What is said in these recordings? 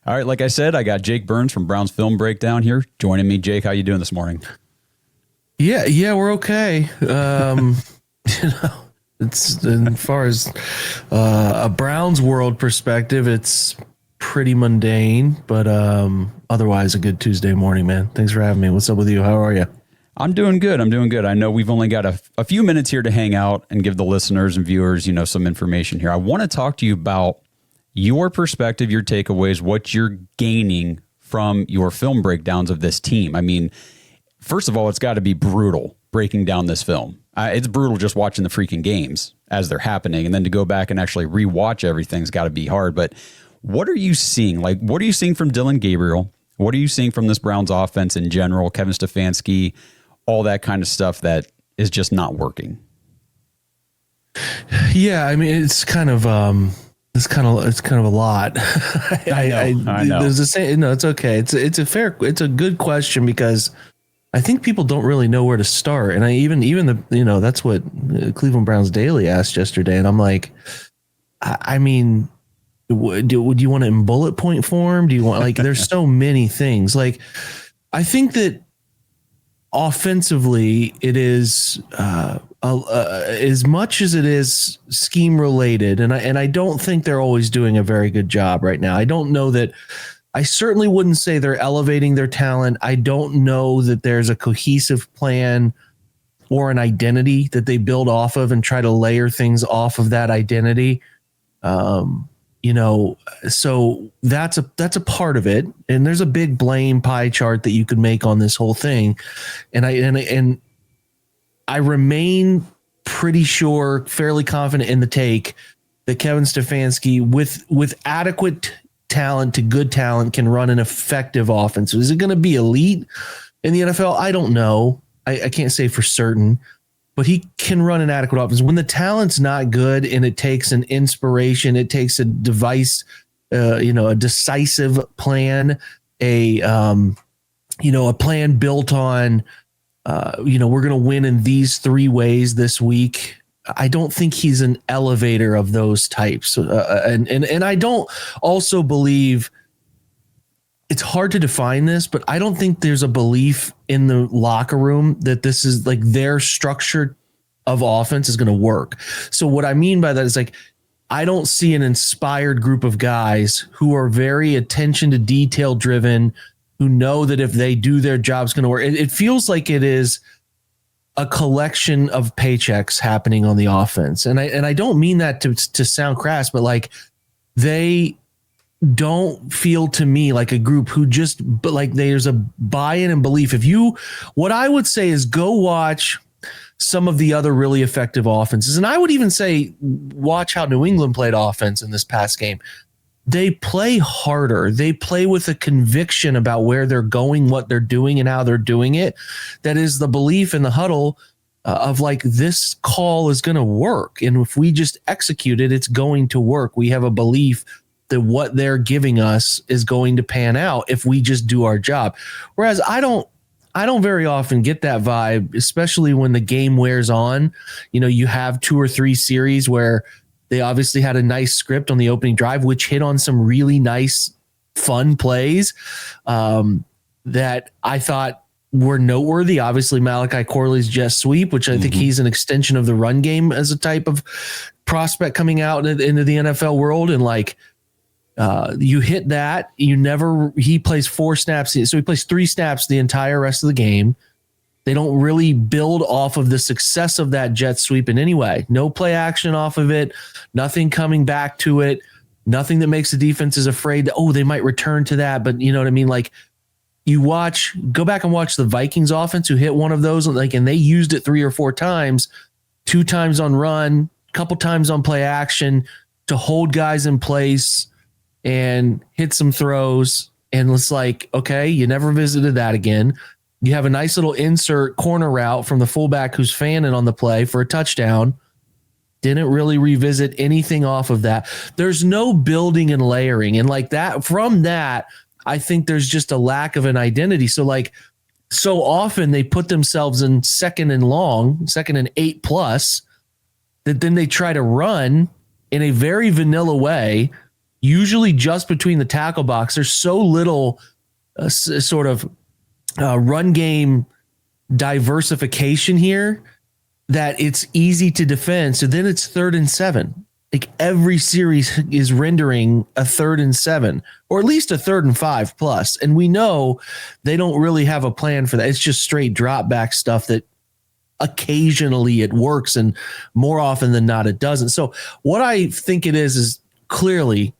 All right, like I said, I got Jake Burns from Brown's Film Breakdown here joining me. Jake, how you doing this morning? Yeah, we're okay. It's as far as a Browns world perspective, it's pretty mundane, but otherwise a good Tuesday morning, man. Thanks for having me. What's up with you? How are you? I'm doing good. I know we've only got a few minutes here to hang out and give the listeners and viewers, some information here. I want to talk to you about your perspective, your takeaways, what you're gaining from your film breakdowns of this team. I mean, first of all, it's got to be brutal breaking down this film. It's brutal just watching the freaking games as they're happening. And then to go back and actually rewatch everything's got to be hard. But what are you seeing? Like, what are you seeing from Dillon Gabriel? What are you seeing from this Browns offense in general? Kevin Stefanski, all that kind of stuff that is just not working. Yeah, I mean, it's kind of a lot. I know. There's a saying, no, it's okay. It's a good question because I think people don't really know where to start. And that's what Cleveland Browns Daily asked yesterday. And I'm like, I mean, would you want it in bullet point form? Do you want, like, there's so many things. Like, I think that offensively it is as much as it is scheme related, and I don't think they're always doing a very good job right now. I don't know that. I certainly wouldn't say they're elevating their talent. I don't know that there's a cohesive plan or an identity that they build off of and try to layer things off of that identity. So that's a part of it. And there's a big blame pie chart that you could make on this whole thing. And I remain pretty sure, fairly confident in the take that Kevin Stefanski with adequate talent to good talent can run an effective offense. Is it going to be elite in the NFL? I don't know. I can't say for certain, but he can run an adequate offense. When the talent's not good and it takes an inspiration, it takes a device, a decisive plan, a plan built on, we're going to win in these three ways this week. I don't think he's an elevator of those types. And I don't also believe, it's hard to define this, but I don't think there's a belief in the locker room that this is like their structure of offense is going to work. So what I mean by that is, like, I don't see an inspired group of guys who are very attention to detail driven, who know that if they do their job, it's going to work. It feels like it is a collection of paychecks happening on the offense. And I don't mean that to sound crass, but like, they don't feel to me like a group who but like there's a buy-in and belief. What I would say is go watch some of the other really effective offenses. And I would even say, watch how New England played offense in this past game. They play harder. They play with a conviction about where they're going, what they're doing, and how they're doing it. That is the belief in the huddle of, like, this call is going to work. And if we just execute it, it's going to work. We have a belief that what they're giving us is going to pan out if we just do our job. Whereas I don't very often get that vibe, especially when the game wears on. You have 2 or 3 series where they obviously had a nice script on the opening drive, which hit on some really nice, fun plays that I thought were noteworthy. Obviously, Malachi Corley's jet sweep, which I think he's an extension of the run game as a type of prospect coming out into the NFL world. And like, you hit that, he plays 4 snaps. So he plays 3 snaps the entire rest of the game. They don't really build off of the success of that jet sweep in any way. No play action off of it, nothing coming back to it, nothing that makes the defenses afraid that, they might return to that. But you know what I mean? Like, go back and watch the Vikings offense who hit one of those, and they used it 3 or 4 times, 2 times on run, a couple times on play action to hold guys in place and hit some throws. And it's like, okay, you never visited that again. You have a nice little insert corner route from the fullback who's fanning on the play for a touchdown. Didn't really revisit anything off of that. There's no building and layering. And like that, from that, I think there's just a lack of an identity. So like, so often they put themselves in 2nd and 8+, that then they try to run in a very vanilla way usually just between the tackle box. There's so little run game diversification here that it's easy to defend. So then it's 3rd and 7. Like every series is rendering a 3rd and 7, or at least a 3rd and 5+. And we know they don't really have a plan for that. It's just straight drop back stuff that occasionally it works, and more often than not, it doesn't. So what I think it is clearly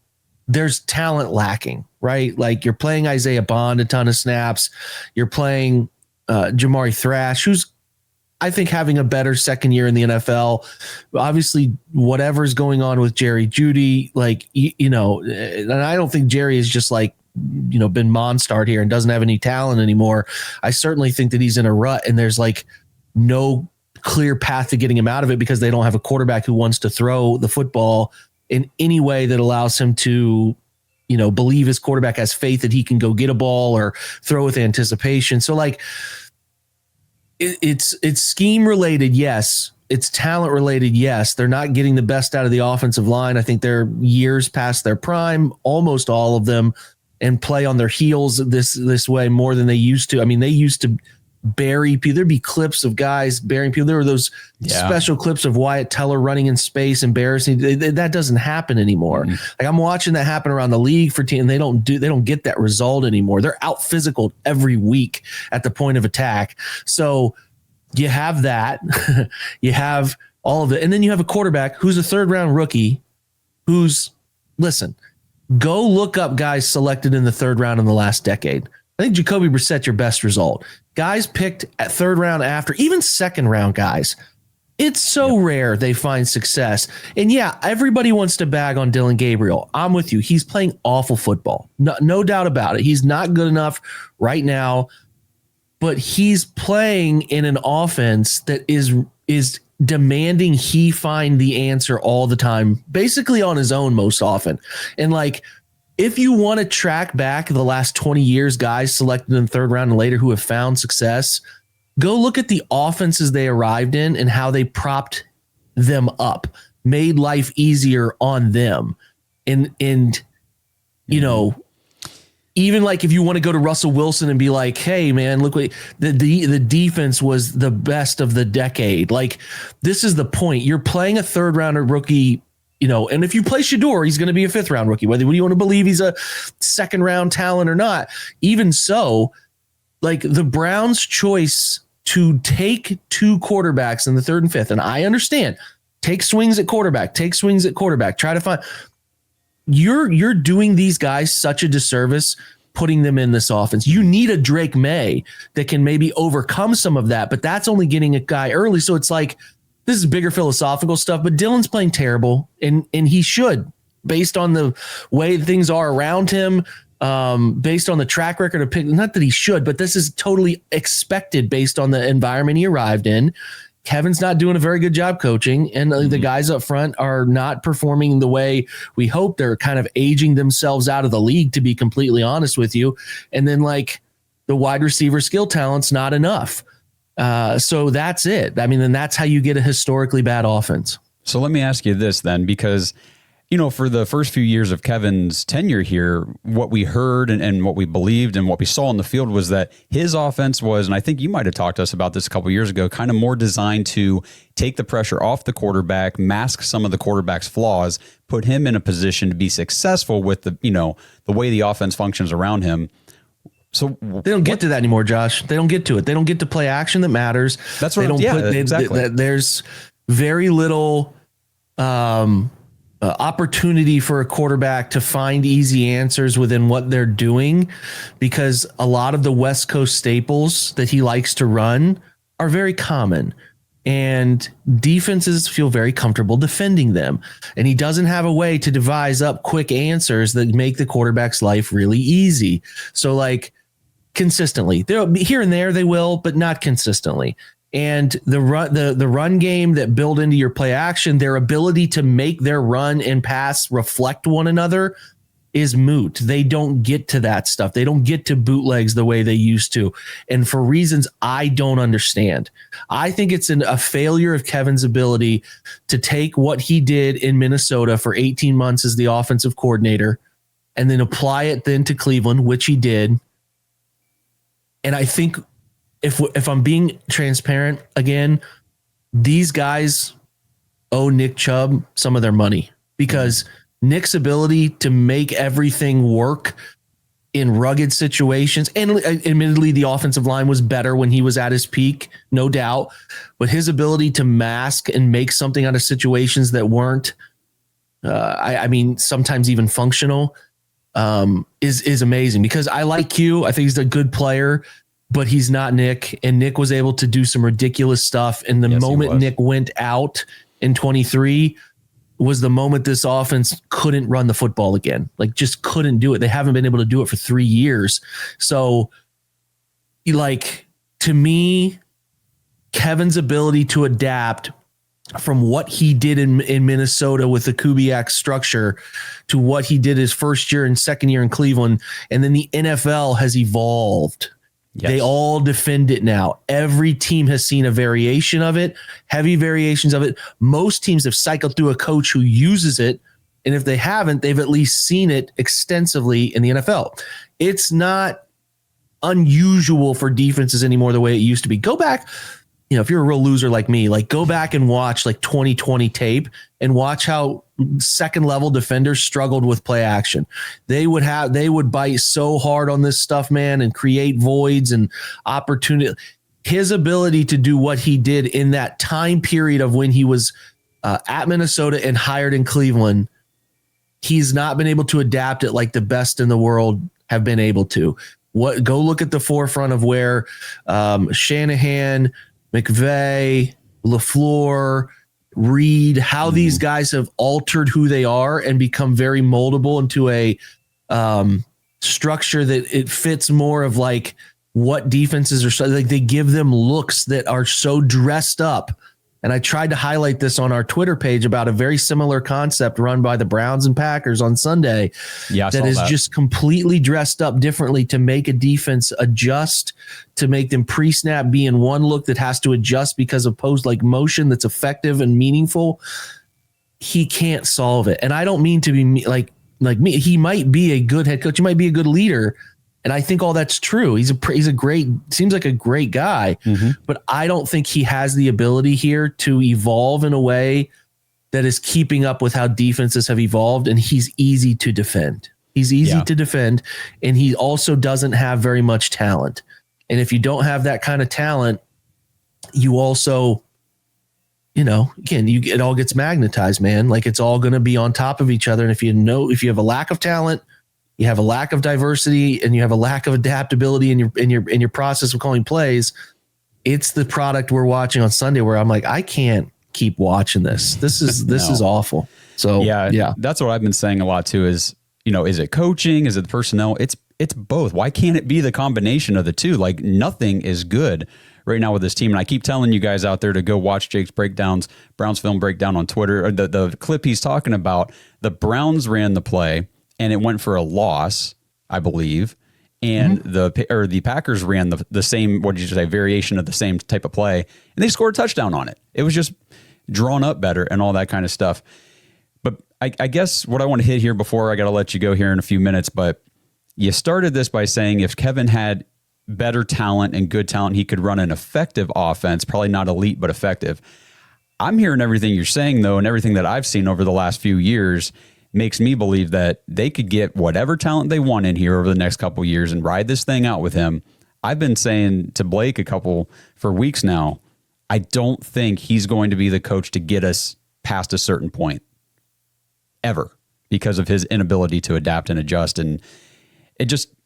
there's talent lacking, right? Like you're playing Isaiah Bond a ton of snaps. You're playing Jamari Thrash, who's, I think, having a better second year in the NFL. Obviously, whatever's going on with Jerry Jeudy, and I don't think Jerry is just been Monstart here and doesn't have any talent anymore. I certainly think that he's in a rut, and there's no clear path to getting him out of it because they don't have a quarterback who wants to throw the football in any way that allows him to, believe his quarterback has faith that he can go get a ball or throw with anticipation. So it's scheme related. Yes. It's talent related. Yes. They're not getting the best out of the offensive line. I think they're years past their prime, almost all of them, and play on their heels this way more than they used to. I mean, they used to bury people. There'd be clips of guys burying people. There were those special clips of Wyatt Teller running in space, embarrassing. That doesn't happen anymore. Like I'm watching that happen around the league for teams. They don't get that result anymore. They're out physical every week at the point of attack. So you have that, you have all of it. And then you have a quarterback who's a 3rd round rookie go look up guys selected in the 3rd round in the last decade. I think Jacoby Brissett, your best result. Guys picked at 3rd round after, even 2nd round guys. It's so rare they find success. And yeah, everybody wants to bag on Dillon Gabriel. I'm with you. He's playing awful football. No doubt about it. He's not good enough right now, but he's playing in an offense that is demanding he find the answer all the time, basically on his own most often. And if you want to track back the last 20 years, guys selected in the 3rd round and later who have found success, go look at the offenses they arrived in and how they propped them up, made life easier on them. And even if you want to go to Russell Wilson and be like, hey man, look what the defense was the best of the decade. This is the point. You're playing a 3rd rounder rookie, and if you play Shador, he's going to be a 5th round rookie, whether you want to believe he's a 2nd round talent or not. Even so, the Browns' choice to take 2 quarterbacks in the 3rd and 5th, and I understand, take swings at quarterback, try to find. You're doing these guys such a disservice putting them in this offense. You need a Drake May that can maybe overcome some of that, but that's only getting a guy early. So it's this is bigger philosophical stuff, but Dillon's playing terrible, and he should, based on the way things are around him, based on the track record of pick. Not that he should, but this is totally expected based on the environment he arrived in. Kevin's not doing a very good job coaching, and the guys up front are not performing the way we hope. They're kind of aging themselves out of the league, to be completely honest with you. And then the wide receiver skill talent's not enough. So that's it. I mean, then that's how you get a historically bad offense. So let me ask you this then, because, for the first few years of Kevin's tenure here, what we heard and what we believed and what we saw on the field was that his offense was, and I think you might have talked to us about this a couple of years ago, kind of more designed to take the pressure off the quarterback, mask some of the quarterback's flaws, put him in a position to be successful with the way the offense functions around him. So they don't get to that anymore, Josh. They don't get to it. They don't get to play action that matters. That's what exactly. There's very little opportunity for a quarterback to find easy answers within what they're doing, because a lot of the West Coast staples that he likes to run are very common, and defenses feel very comfortable defending them. And he doesn't have a way to devise up quick answers that make the quarterback's life really easy. So consistently, here and there they will, but not consistently. And the run game that build into your play action, their ability to make their run and pass reflect one another is moot. They don't get to that stuff. They don't get to bootlegs the way they used to. And for reasons I don't understand. I think it's a failure of Kevin's ability to take what he did in Minnesota for 18 months as the offensive coordinator and then apply it then to Cleveland, which he did. And I think if I'm being transparent again, these guys owe Nick Chubb some of their money because Nick's ability to make everything work in rugged situations, and admittedly the offensive line was better when he was at his peak, no doubt, but his ability to mask and make something out of situations that weren't, I mean, sometimes even functional, is amazing because I like Q. I think he's a good player, but he's not Nick, and Nick was able to do some ridiculous stuff. And the moment Nick went out in 23 was the moment this offense couldn't run the football again. Like just couldn't do it. They haven't been able to do it for 3 years. So like, to me, Kevin's ability to adapt from what he did in Minnesota with the Kubiak structure to what he did his first year and second year in Cleveland. And then the NFL has evolved. Yes. They all defend it now. Every team has seen a variation of it, heavy variations of it. Most teams have cycled through a coach who uses it. And if they haven't, they've at least seen it extensively in the NFL. It's not unusual for defenses anymore the way it used to be. Go back, if you're a real loser like me, like go back and watch like 2020 tape and watch how second level defenders struggled with play action. They would bite so hard on this stuff, man, and create voids and opportunity. His ability to do what he did in that time period of when he was at Minnesota and hired in Cleveland, he's not been able to adapt it like the best in the world have been able to. Go look at the forefront of where Shanahan, McVay, LaFleur, Reed, how these guys have altered who they are and become very moldable into a structure that it fits more of like what defenses are like. They give them looks that are so dressed up. And I tried to highlight this on our Twitter page about a very similar concept run by the Browns and Packers on Sunday. Yeah, that is just completely dressed up differently to make a defense adjust, to make them pre-snap be in one look that has to adjust because of post like motion that's effective and meaningful. He can't solve it. And I don't mean to be like me. He might be a good head coach. He might be a good leader. And I think all that's true. He's a great, seems like a great guy, but I don't think he has the ability here to evolve in a way that is keeping up with how defenses have evolved. And he's easy to defend. He's easy to defend. And he also doesn't have very much talent. And if you don't have that kind of talent, you also, again, it all gets magnetized, man. Like it's all going to be on top of each other. And if you have a lack of talent, you have a lack of diversity, and you have a lack of adaptability in your process of calling plays. It's the product we're watching on Sunday where I'm like, I can't keep watching this. This is awful. So yeah, that's what I've been saying a lot too. Is is it coaching? Is it the personnel? It's both. Why can't it be the combination of the two? Like nothing is good right now with this team. And I keep telling you guys out there to go watch Jake's breakdowns, Browns film breakdown on Twitter. Or the clip he's talking about. The Browns ran the play, and it went for a loss, I believe. And the Packers ran the same, what did you say, variation of the same type of play, and they scored a touchdown on it. It was just drawn up better and all that kind of stuff. But I guess what I want to hit here before I got to let you go here in a few minutes, but you started this by saying if Kevin had better talent and good talent, he could run an effective offense, probably not elite, but effective. I'm hearing everything you're saying, though, and everything that I've seen over the last few years makes me believe that they could get whatever talent they want in here over the next couple of years and ride this thing out with him. I've been saying to Blake for weeks now, I don't think he's going to be the coach to get us past a certain point ever because of his inability to adapt and adjust. And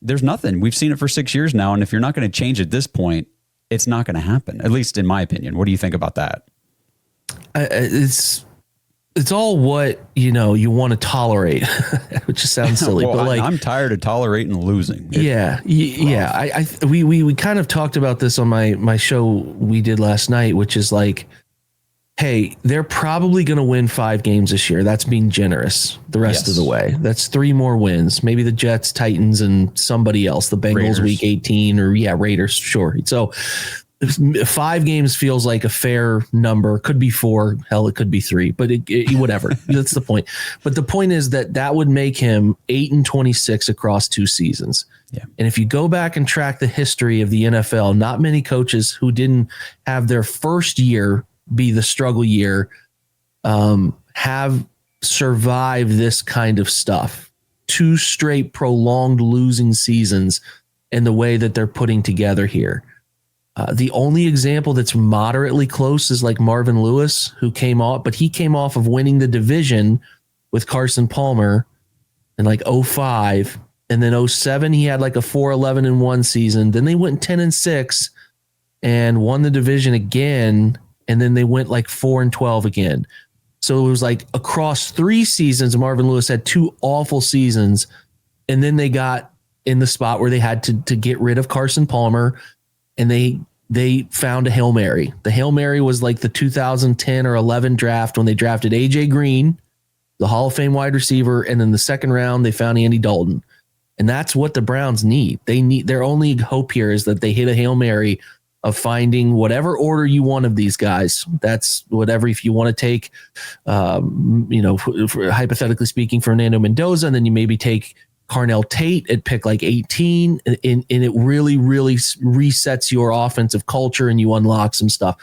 there's nothing. We've seen it for 6 years now. And if you're not going to change at this point, it's not going to happen, at least in my opinion. What do you think about that? It's all what, you want to tolerate, which just sounds silly, well, but like, I'm tired of tolerating losing. We kind of talked about this on my show we did last night, which is like, hey, they're probably going to win 5 games this year. That's being generous the rest of the way. That's 3 more wins. Maybe the Jets, Titans, and somebody else, the Bengals Raiders. Week 18 or Raiders. Sure. So 5 games feels like a fair number. Could be 4. Hell, it could be 3, but whatever. That's the point. But the point is that would make him 8-26 across 2 seasons. Yeah. And if you go back and track the history of the NFL, not many coaches who didn't have their first year be the struggle year have survived this kind of stuff. 2 straight prolonged losing seasons in the way that they're putting together here. The only example that's moderately close is like Marvin Lewis, who came off, but he came off of winning the division with Carson Palmer in like 05. And then 07, he had like a 4-11-1 season. Then they went 10-6 and won the division again. And then they went like 4-12 again. So it was like across 3 seasons, Marvin Lewis had 2 awful seasons. And then they got in the spot where they had to get rid of Carson Palmer, and they found a Hail Mary. The Hail Mary was like the 2010 or 11 draft when they drafted AJ Green, the Hall of Fame wide receiver. And then the second round, they found Andy Dalton. And that's what the Browns need. Their only hope here is that they hit a Hail Mary of finding whatever order you want of these guys. That's whatever, if you want to take, hypothetically speaking, Fernando Mendoza, and then you maybe take Carnell Tate at pick like 18, and it really, really resets your offensive culture and you unlock some stuff.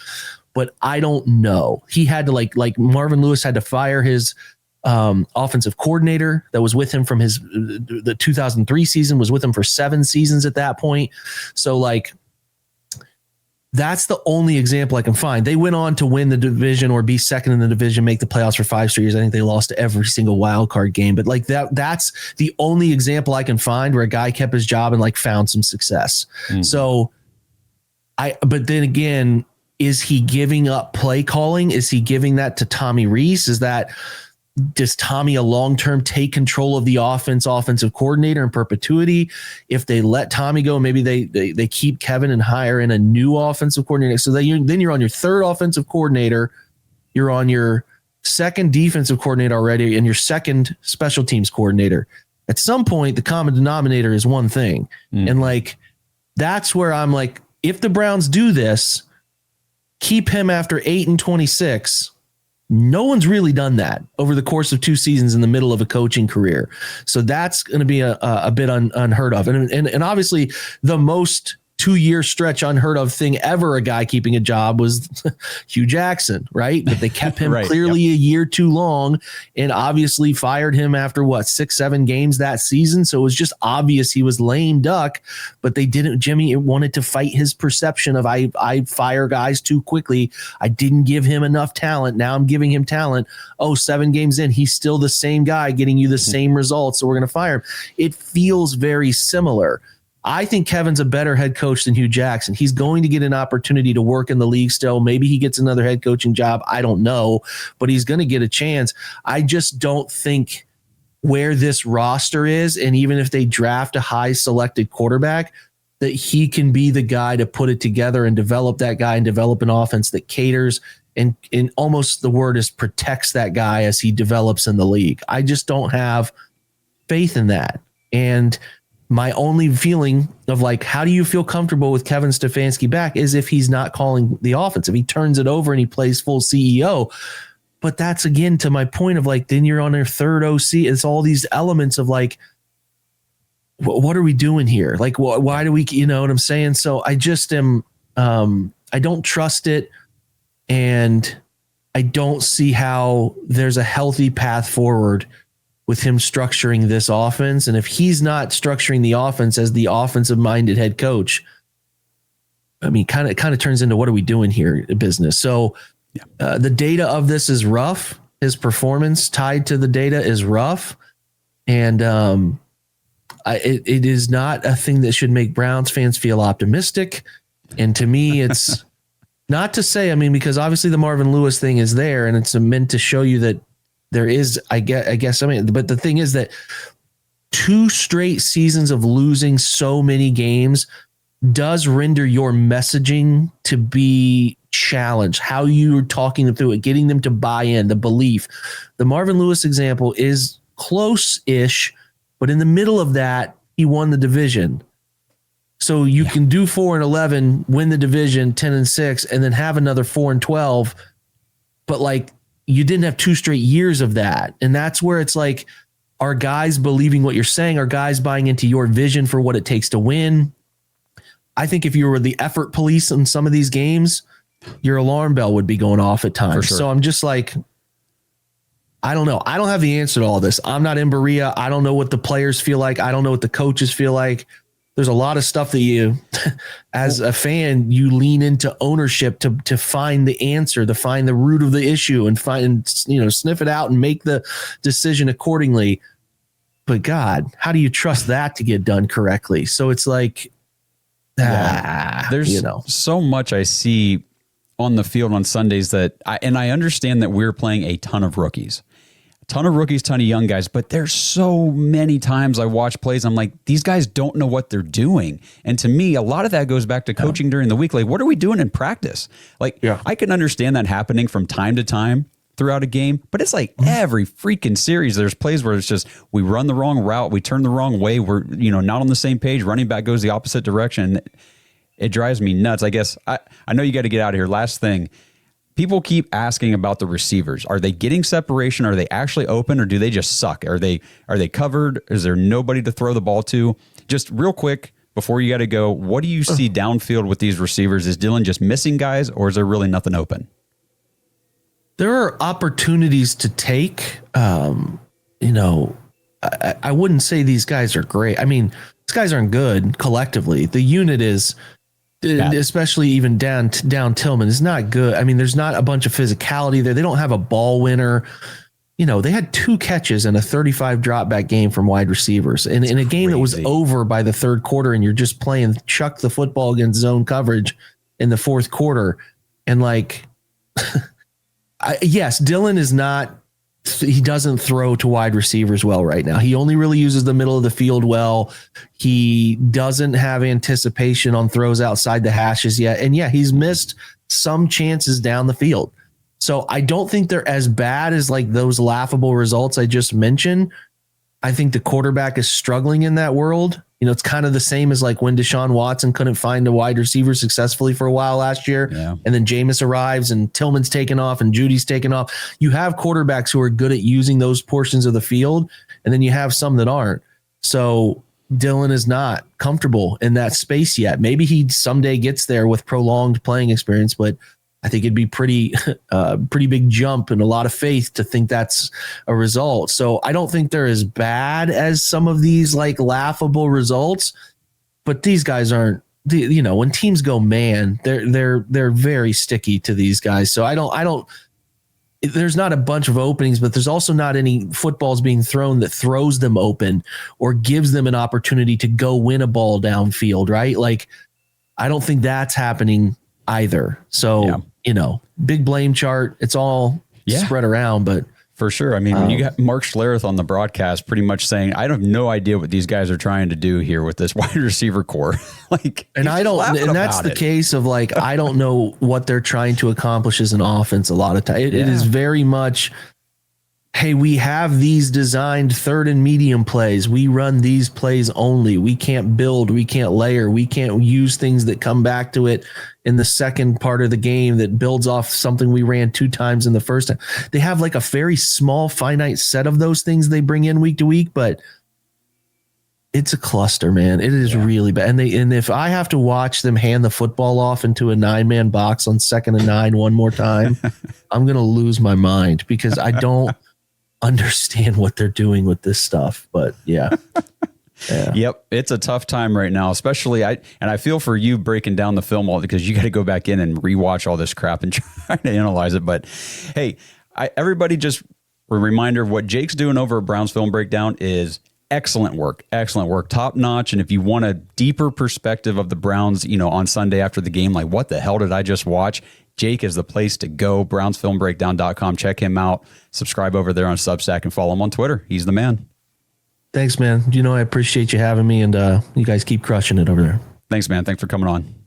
But I don't know. He had to like Marvin Lewis had to fire his offensive coordinator that was with him from the 2003 season, was with him for 7 seasons at that point. So like, that's the only example I can find. They went on to win the division or be second in the division, make the playoffs for 5 straight years. I think they lost every single wild card game, but like that's the only example I can find where a guy kept his job and like found some success. So but then again, is he giving up play calling? Is he giving that to Tommy Rees? Does Tommy a long-term take control of the offensive coordinator in perpetuity? If they let Tommy go, maybe they keep Kevin and hire in a new offensive coordinator. So then you're on your 3rd offensive coordinator. You're on your 2nd defensive coordinator already and your 2nd special teams coordinator. At some point, the common denominator is one thing. And like, that's where I'm like, if the Browns do this, keep him after 8-26. No one's really done that over the course of 2 seasons in the middle of a coaching career. So that's going to be a bit unheard of. And obviously the most 2-year stretch unheard of thing ever, a guy keeping a job, was Hugh Jackson, right? But they kept him clearly a year too long and obviously fired him after 6-7 games that season. So it was just obvious he was lame duck, but they didn't. Jimmy wanted to fight his perception of I fire guys too quickly. I didn't give him enough talent. Now I'm giving him talent. 7 games in, he's still the same guy getting you the same results. So we're going to fire him. It feels very similar. I think Kevin's a better head coach than Hugh Jackson. He's going to get an opportunity to work in the league still. Maybe he gets another head coaching job. I don't know, but he's going to get a chance. I just don't think where this roster is, and even if they draft a high selected quarterback, that he can be the guy to put it together and develop that guy and develop an offense that caters and almost the word is protects that guy as he develops in the league. I just don't have faith in that. And my only feeling of like, how do you feel comfortable with Kevin Stefanski back is if he's not calling the offense, if he turns it over and he plays full CEO. But that's again to my point of like, then you're on your 3rd OC. It's all these elements of like, what are we doing here? Like, why do we, you know what I'm saying? So I just am, I don't trust it. And I don't see how there's a healthy path forward with him structuring this offense. And if he's not structuring the offense as the offensive minded head coach, I mean, kind of turns into what are we doing here business. So the data of this is rough. His performance tied to the data is rough. And it is not a thing that should make Browns fans feel optimistic. And to me, it's not to say, I mean, because obviously the Marvin Lewis thing is there and it's meant to show you that there is, I guess, I mean, but the thing is that 2 straight seasons of losing so many games does render your messaging to be challenge, how you're talking them through it, getting them to buy in, the belief. The Marvin Lewis example is close-ish, but in the middle of that, he won the division. So you can do 4-11, win the division 10-6, and then have another 4-12. But like, you didn't have 2 straight years of that. And that's where it's like, are guys believing what you're saying? Are guys buying into your vision for what it takes to win? I think if you were the effort police in some of these games, your alarm bell would be going off at times. Sure. So I'm just like, I don't know. I don't have the answer to all this. I'm not in Berea. I don't know what the players feel like. I don't know what the coaches feel like. There's a lot of stuff that you, as a fan, you lean into ownership to find the answer, to find the root of the issue and sniff it out and make the decision accordingly. But God, how do you trust that to get done correctly? So it's like, there's so much I see on the field on Sundays that I understand that we're playing a ton of rookies. Ton of rookies, ton of young guys, but there's so many times I watch plays, I'm like, these guys don't know what they're doing. And to me, a lot of that goes back to coaching during the week. Like, what are we doing in practice? Like, I can understand that happening from time to time throughout a game, but it's like every freaking series, there's plays where it's just, we run the wrong route, we turn the wrong way, we're, not on the same page, running back goes the opposite direction. It drives me nuts. I guess I know you got to get out of here. Last thing. People keep asking about the receivers. Are they getting separation? Are they actually open, or do they just suck? Are they covered? Is there nobody to throw the ball to? Just real quick before you got to go, what do you see downfield with these receivers? Is Dillon just missing guys, or is there really nothing open? There are opportunities to take. I wouldn't say these guys are great. I mean, these guys aren't good collectively. The unit is. Especially even down Tillman is not good. I mean, there's not a bunch of physicality there. They don't have a ball winner. They had 2 catches in a 35 drop back game from wide receivers. And in a game that was over by the third quarter, and you're just playing chuck the football against zone coverage in the fourth quarter. And like, yes, Dillon is not, he doesn't throw to wide receivers well right now. He only really uses the middle of the field well. He doesn't have anticipation on throws outside the hashes yet. And he's missed some chances down the field. So I don't think they're as bad as like those laughable results I just mentioned. I think the quarterback is struggling in that world. It's kind of the same as like when Deshaun Watson couldn't find a wide receiver successfully for a while last year. Yeah. And then Jameis arrives and Tillman's taken off and Judy's taken off. You have quarterbacks who are good at using those portions of the field, and then you have some that aren't. So Dillon is not comfortable in that space yet. Maybe he someday gets there with prolonged playing experience, but I think it'd be pretty big jump and a lot of faith to think that's a result. So I don't think they're as bad as some of these like laughable results, but these guys aren't. When teams go man, they're very sticky to these guys. So I don't. There's not a bunch of openings, but there's also not any footballs being thrown that throws them open or gives them an opportunity to go win a ball downfield. Right? Like, I don't think that's happening either. So, big blame chart. It's all spread around, but for sure. I mean, when you got Mark Schlereth on the broadcast pretty much saying, I have no idea what these guys are trying to do here with this wide receiver core. And that's the case of like, I don't know what they're trying to accomplish as an offense. A lot of time it is very much, hey, we have these designed third and medium plays. We run these plays only. We can't build. We can't layer. We can't use things that come back to it in the second part of the game that builds off something we ran 2 times in the first time. They have like a very small, finite set of those things they bring in week to week, but it's a cluster, man. It is really bad. And if I have to watch them hand the football off into a 9-man box on 2nd and 9 one more time, I'm going to lose my mind because I don't understand what they're doing with this stuff. But Yep. It's a tough time right now, especially I feel for you breaking down the film all because you got to go back in and rewatch all this crap and try to analyze it. But hey, everybody just a reminder of what Jake's doing over at Browns Film Breakdown is excellent work, top notch. And if you want a deeper perspective of the Browns, on Sunday after the game, like what the hell did I just watch? Jake is the place to go. BrownsFilmBreakdown.com. Check him out. Subscribe over there on Substack and follow him on Twitter. He's the man. Thanks, man. I appreciate you having me, and you guys keep crushing it over there. Thanks, man. Thanks for coming on.